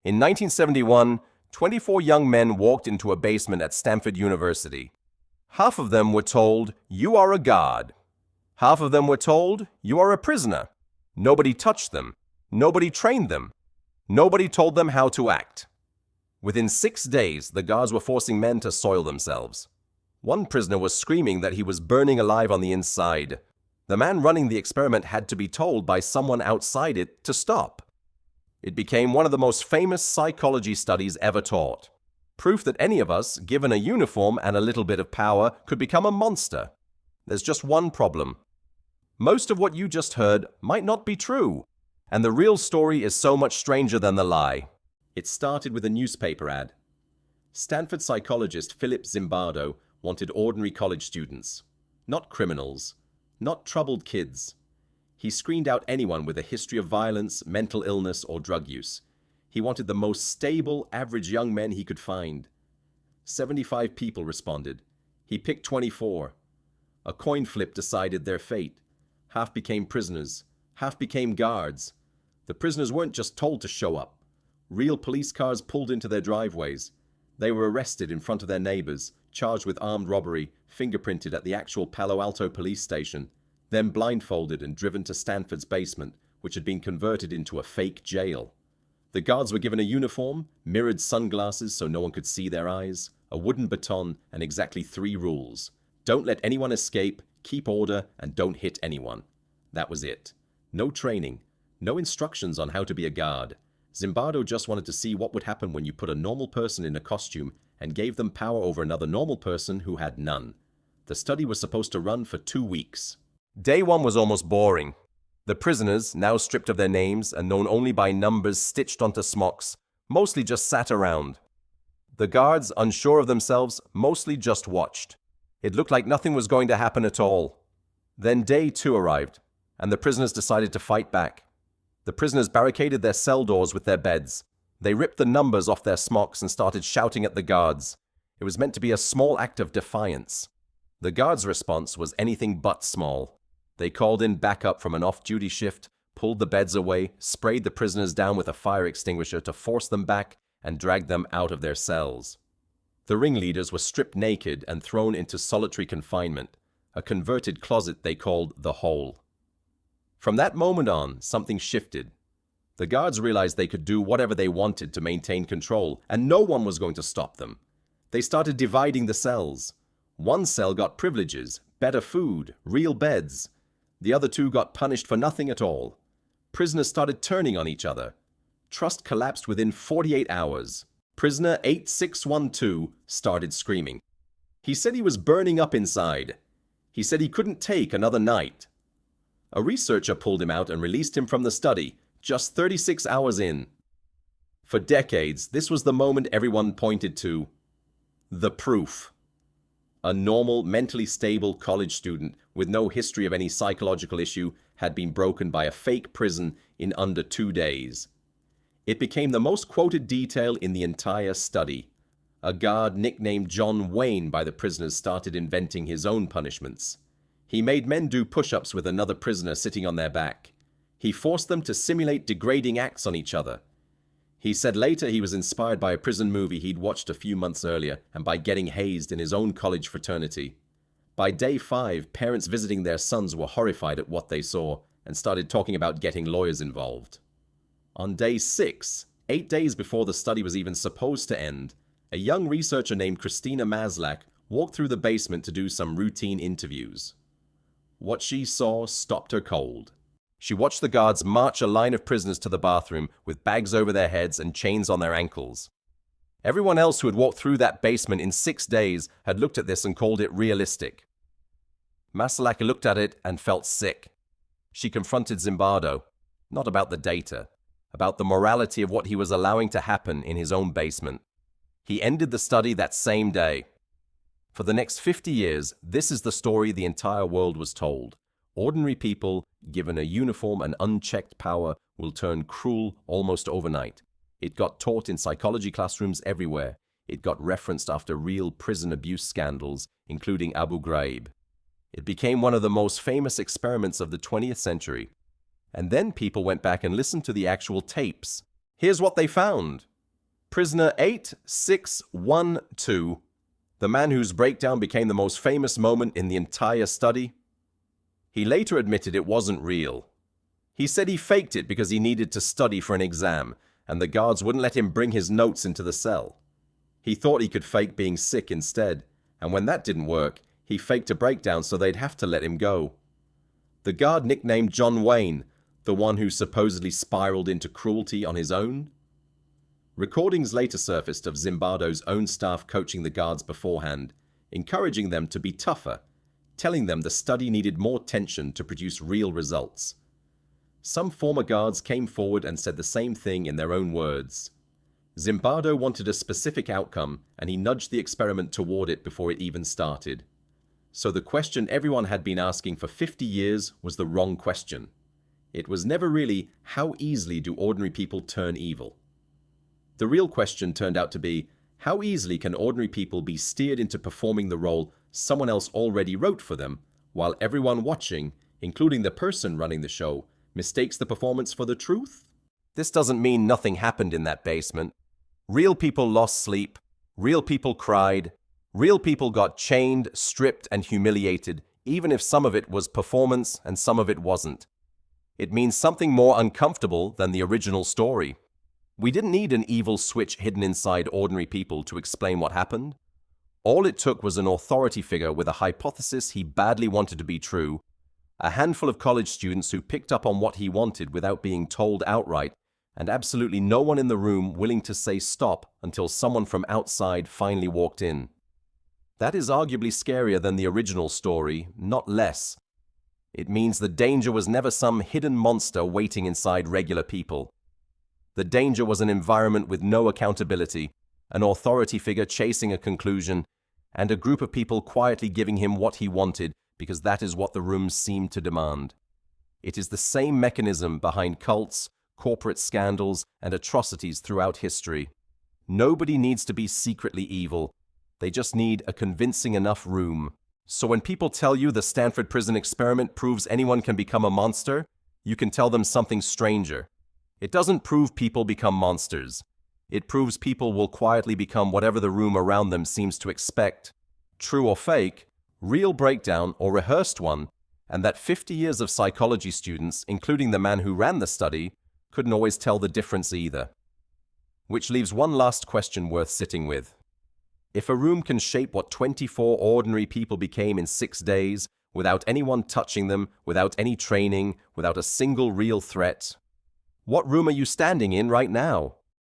In 1971, 24 young men walked into a basement at Stanford University. Half of them were told, "You are a god." Half of them were told, "You are a prisoner." Nobody touched them. Nobody trained them. Nobody told them how to act. Within 6 days, the guards were forcing men to soil themselves. One prisoner was screaming that he was burning alive on the inside. The man running the experiment had to be told by someone outside it to stop. It became one of the most famous psychology studies ever taught. Proof that any of us, given a uniform and a little bit of power, could become a monster. There's just one problem. Most of what you just heard might not be true, and the real story is so much stranger than the lie. It started with a newspaper ad. Stanford psychologist Philip Zimbardo wanted ordinary college students, not criminals, not troubled kids. He screened out anyone with a history of violence, mental illness, or drug use. He wanted the most stable, average young men he could find. 75 people responded. He picked 24. A coin flip decided their fate. Half became prisoners. Half became guards. The prisoners weren't just told to show up. Real police cars pulled into their driveways. They were arrested in front of their neighbors, charged with armed robbery, fingerprinted at the actual Palo Alto police station, then blindfolded and driven to Stanford's basement, which had been converted into a fake jail. The guards were given a uniform, mirrored sunglasses so no one could see their eyes, a wooden baton, and exactly 3 rules. Don't let anyone escape, keep order, and don't hit anyone. That was it. No training, no instructions on how to be a guard. Zimbardo just wanted to see what would happen when you put a normal person in a costume and gave them power over another normal person who had none. The study was supposed to run for 2 weeks. Day 1 was almost boring. The prisoners, now stripped of their names and known only by numbers stitched onto smocks, mostly just sat around. The guards, unsure of themselves, mostly just watched. It looked like nothing was going to happen at all. Then day 2 arrived, and the prisoners decided to fight back. The prisoners barricaded their cell doors with their beds. They ripped the numbers off their smocks and started shouting at the guards. It was meant to be a small act of defiance. The guards' response was anything but small. They called in backup from an off-duty shift, pulled the beds away, sprayed the prisoners down with a fire extinguisher to force them back, and dragged them out of their cells. The ringleaders were stripped naked and thrown into solitary confinement, a converted closet they called the Hole. From that moment on, something shifted. The guards realized they could do whatever they wanted to maintain control, and no one was going to stop them. They started dividing the cells. One cell got privileges, better food, real beds. The other 2 got punished for nothing at all. Prisoners started turning on each other. Trust collapsed within 48 hours. Prisoner 8612 started screaming. He said he was burning up inside. He said he couldn't take another night. A researcher pulled him out and released him from the study, just 36 hours in. For decades, this was the moment everyone pointed to. The proof. A normal, mentally stable college student with no history of any psychological issue had been broken by a fake prison in under 2 days. It became the most quoted detail in the entire study. A guard nicknamed John Wayne by the prisoners started inventing his own punishments. He made men do push-ups with another prisoner sitting on their back. He forced them to simulate degrading acts on each other. He said later he was inspired by a prison movie he'd watched a few months earlier and by getting hazed in his own college fraternity. By day 5, parents visiting their sons were horrified at what they saw and started talking about getting lawyers involved. On day 6, 8 days before the study was even supposed to end, a young researcher named Christina Maslach walked through the basement to do some routine interviews. What she saw stopped her cold. She watched the guards march a line of prisoners to the bathroom with bags over their heads and chains on their ankles. Everyone else who had walked through that basement in 6 days had looked at this and called it realistic. Maslach looked at it and felt sick. She confronted Zimbardo, not about the data, about the morality of what he was allowing to happen in his own basement. He ended the study that same day. For the next 50 years, this is the story the entire world was told. Ordinary people, given a uniform and unchecked power, will turn cruel almost overnight. It got taught in psychology classrooms everywhere. It got referenced after real prison abuse scandals, including Abu Ghraib. It became one of the most famous experiments of the 20th century. And then people went back and listened to the actual tapes. Here's what they found. Prisoner 8612, the man whose breakdown became the most famous moment in the entire study. He later admitted it wasn't real. He said he faked it because he needed to study for an exam, and the guards wouldn't let him bring his notes into the cell. He thought he could fake being sick instead, and when that didn't work, he faked a breakdown so they'd have to let him go. The guard nicknamed John Wayne, the one who supposedly spiraled into cruelty on his own. Recordings later surfaced of Zimbardo's own staff coaching the guards beforehand, encouraging them to be tougher, telling them the study needed more tension to produce real results. Some former guards came forward and said the same thing in their own words. Zimbardo wanted a specific outcome, and he nudged the experiment toward it before it even started. So the question everyone had been asking for 50 years was the wrong question. It was never really, how easily do ordinary people turn evil? The real question turned out to be, how easily can ordinary people be steered into performing the role someone else already wrote for them, while everyone watching, including the person running the show, mistakes the performance for the truth? This doesn't mean nothing happened in that basement. Real people lost sleep, real people cried, real people got chained, stripped, and humiliated, even if some of it was performance and some of it wasn't. It means something more uncomfortable than the original story. We didn't need an evil switch hidden inside ordinary people to explain what happened. All it took was an authority figure with a hypothesis he badly wanted to be true, a handful of college students who picked up on what he wanted without being told outright, and absolutely no one in the room willing to say stop until someone from outside finally walked in. That is arguably scarier than the original story, not less. It means the danger was never some hidden monster waiting inside regular people. The danger was an environment with no accountability, an authority figure chasing a conclusion, and a group of people quietly giving him what he wanted because that is what the room seemed to demand. It is the same mechanism behind cults, corporate scandals, and atrocities throughout history. Nobody needs to be secretly evil. They just need a convincing enough room. So when people tell you the Stanford Prison Experiment proves anyone can become a monster, you can tell them something stranger. It doesn't prove people become monsters. It proves people will quietly become whatever the room around them seems to expect. True or fake, real breakdown or rehearsed one, and that 50 years of psychology students, including the man who ran the study, couldn't always tell the difference either. Which leaves one last question worth sitting with. If a room can shape what 24 ordinary people became in 6 days, without anyone touching them, without any training, without a single real threat, what room are you standing in right now?